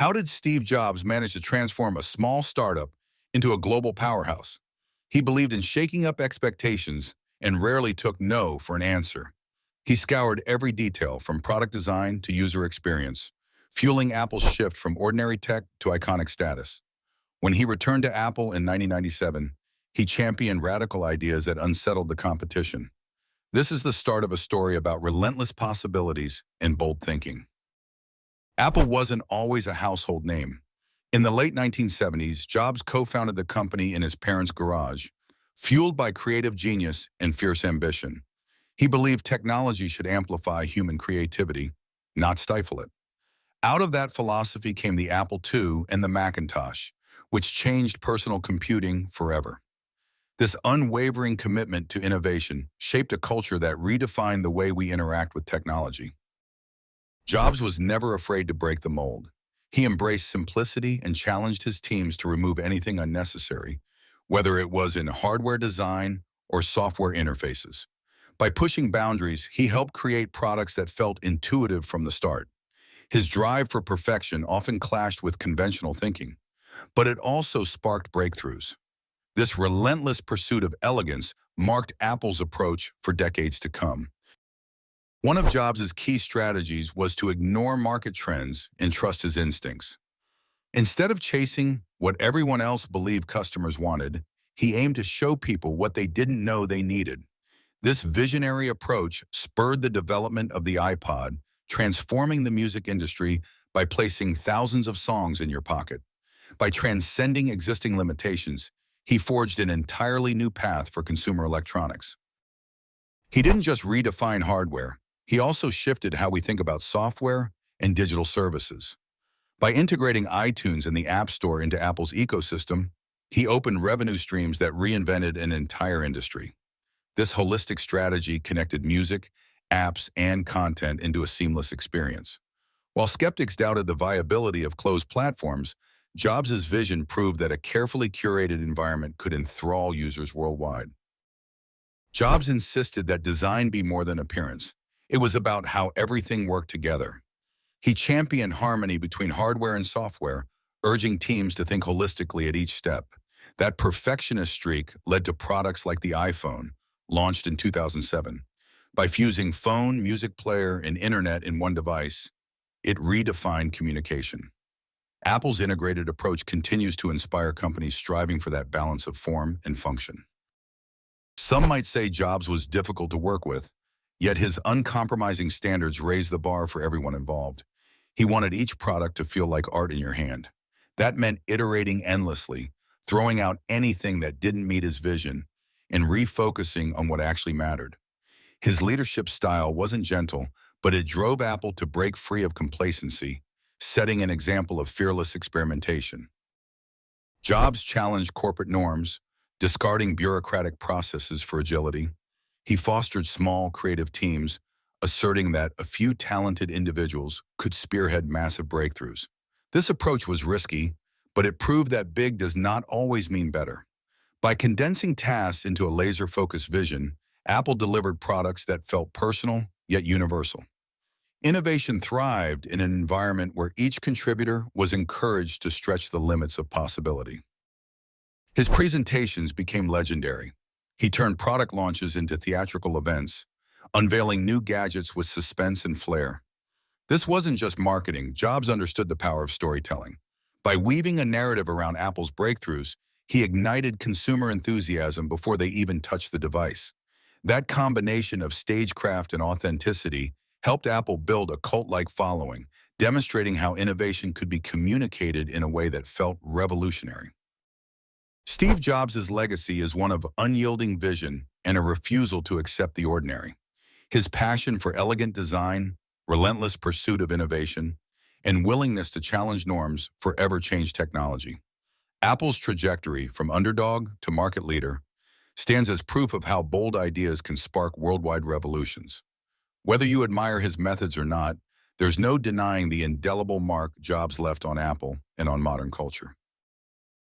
How did Steve Jobs manage to transform a small startup into a global powerhouse? He believed in shaking up expectations and rarely took no for an answer. He scoured every detail from product design to user experience, fueling Apple's shift from ordinary tech to iconic status. When he returned to Apple in 1997, he championed radical ideas that unsettled the competition. This is the start of a story about relentless possibilities and bold thinking. Apple wasn't always a household name. In the late 1970s, Jobs co-founded the company in his parents' garage, fueled by creative genius and fierce ambition. He believed technology should amplify human creativity, not stifle it. Out of that philosophy came the Apple II and the Macintosh, which changed personal computing forever. This unwavering commitment to innovation shaped a culture that redefined the way we interact with technology. Jobs was never afraid to break the mold. He embraced simplicity and challenged his teams to remove anything unnecessary, whether it was in hardware design or software interfaces. By pushing boundaries, he helped create products that felt intuitive from the start. His drive for perfection often clashed with conventional thinking, but it also sparked breakthroughs. This relentless pursuit of elegance marked Apple's approach for decades to come. One of Jobs' key strategies was to ignore market trends and trust his instincts. Instead of chasing what everyone else believed customers wanted, he aimed to show people what they didn't know they needed. This visionary approach spurred the development of the iPod, transforming the music industry by placing thousands of songs in your pocket. By transcending existing limitations, he forged an entirely new path for consumer electronics. He didn't just redefine hardware, he also shifted how we think about software and digital services. By integrating iTunes and the App Store into Apple's ecosystem, he opened revenue streams that reinvented an entire industry. This holistic strategy connected music, apps, and content into a seamless experience. While skeptics doubted the viability of closed platforms, Jobs' vision proved that a carefully curated environment could enthrall users worldwide. Jobs insisted that design be more than appearance. It was about how everything worked together. He championed harmony between hardware and software, urging teams to think holistically at each step. That perfectionist streak led to products like the iPhone, launched in 2007. By fusing phone, music player, and internet in one device, it redefined communication. Apple's integrated approach continues to inspire companies striving for that balance of form and function. Some might say Jobs was difficult to work with, yet his uncompromising standards raised the bar for everyone involved. He wanted each product to feel like art in your hand. That meant iterating endlessly, throwing out anything that didn't meet his vision, and refocusing on what actually mattered. His leadership style wasn't gentle, but it drove Apple to break free of complacency, setting an example of fearless experimentation. Jobs challenged corporate norms, discarding bureaucratic processes for agility. He fostered small, creative teams, asserting that a few talented individuals could spearhead massive breakthroughs. This approach was risky, but it proved that big does not always mean better. By condensing tasks into a laser-focused vision, Apple delivered products that felt personal yet universal. Innovation thrived in an environment where each contributor was encouraged to stretch the limits of possibility. His presentations became legendary. He turned product launches into theatrical events, unveiling new gadgets with suspense and flair. This wasn't just marketing. Jobs understood the power of storytelling. By weaving a narrative around Apple's breakthroughs, he ignited consumer enthusiasm before they even touched the device. That combination of stagecraft and authenticity helped Apple build a cult-like following, demonstrating how innovation could be communicated in a way that felt revolutionary. Steve Jobs' legacy is one of unyielding vision and a refusal to accept the ordinary. His passion for elegant design, relentless pursuit of innovation, and willingness to challenge norms forever changed technology. Apple's trajectory from underdog to market leader stands as proof of how bold ideas can spark worldwide revolutions. Whether you admire his methods or not, there's no denying the indelible mark Jobs left on Apple and on modern culture.